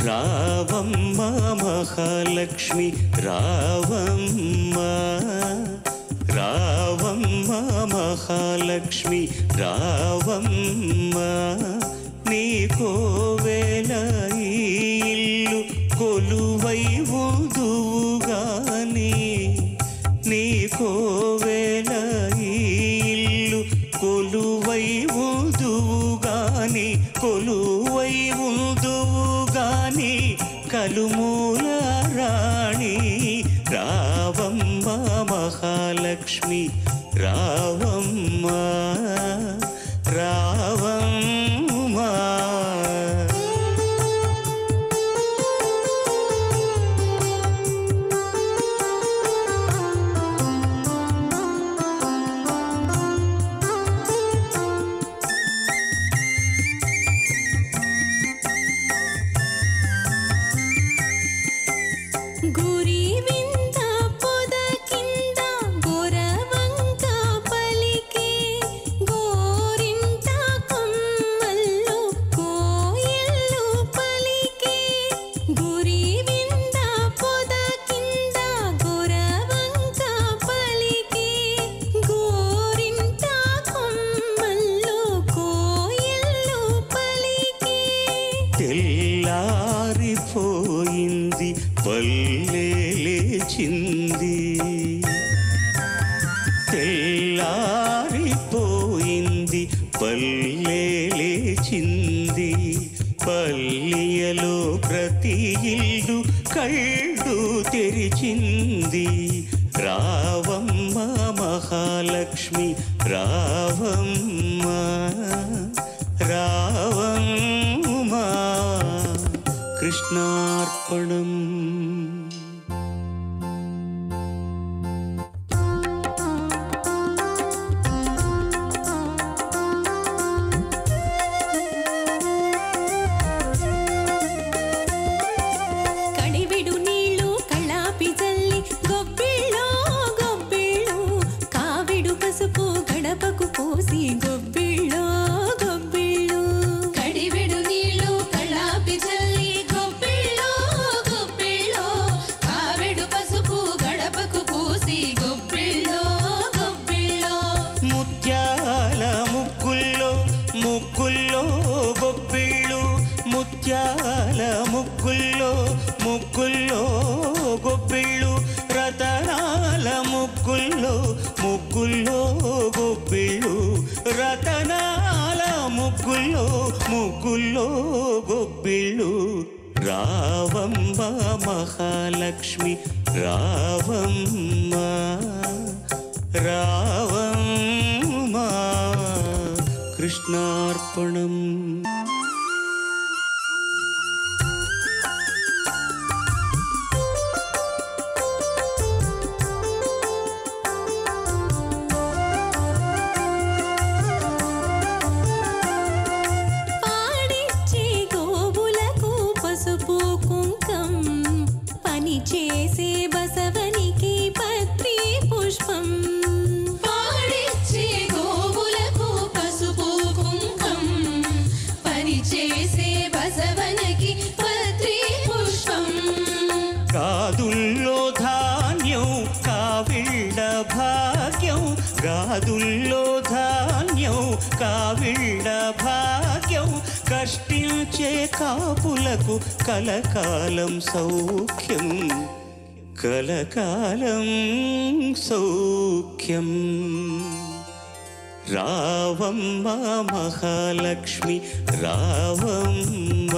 రావమ్మ మహాలక్ష్మి రావమ్మ, రావమ్మ మహాలక్ష్మి రావమ్మ, నీ కోవెల ఇల్లు కొలువై ఉందువుగాని, నీ కోవెల ఇల్లు కొలువై ఉందువుగాని, కొలువై ఉందువుగాని కలుమూల రాణి రావమ్మ మహాలక్ష్మి రావమ్మ, రావమ్మ. తెల్లారిపోయింది పల్లె లేచింది, తెల్లారిపోయింది పల్లె లేచింది, పల్లెలో ప్రతి ఇల్లు కళ్ళు తెరిచింది, రావమ్మ మహాలక్ష్మి రావమ్మ, రావమ్మ. కృష్ణార్పణం. కడివిడు నీళ్ళు కళ్ళాపి జల్లి గొబ్బిళ్ళో గొబ్బిళ్ళు, కావిడు పసుపు గడపకు పోసి గొబ్బిళ్ళో గొబ్బిళ్ళు, కడివిడు నీళ్ళు కళ్ళాపి జల్లి గొబ్బిళ్ళో గొబ్బిళ్ళో, కావిడు పసుపు గడపకు పోసి గొబ్బిళ్ళో గొబ్బిళ్ళో, ముత్యాల ముగ్గుల్లో ముగ్గుల్లో గొబ్బిళ్ళు, ముత్యాల ముగ్గుల్లో ముగ్గుల్లో గొబ్బిళ్ళు, రతనాల ముగ్గుల్లో ముగ్గుల్లో గొబ్బిళ్ళు, రతనాల ముగ్గుల్లో ముగ్గుల్లో గొబ్బిళ్ళు, రావమ్మ మహాలక్ష్మి రావమ్మ, రావమ్మ. కృష్ణార్పణం. పాడిచ్చే గోవులకు పసుపు కుంకం, పని చేసే బసవనికి పత్రి పుష్పం, పాడిచ్చే గోవులకు పసుపు కుంకం, పని చేసే బసవనికి పత్రి పుష్పం, గాదుల్లో ధాన్యం కావిళ్ళ భాగ్యం, గాదుల్లో ధాన్యం కావిళ్ళ భాగ్యం, కష్టించే కాపులకు కలకాలం సౌఖ్యం, కలకాలం సౌఖ్యం. రావమ్మ మహాలక్ష్మి రావమ్మ.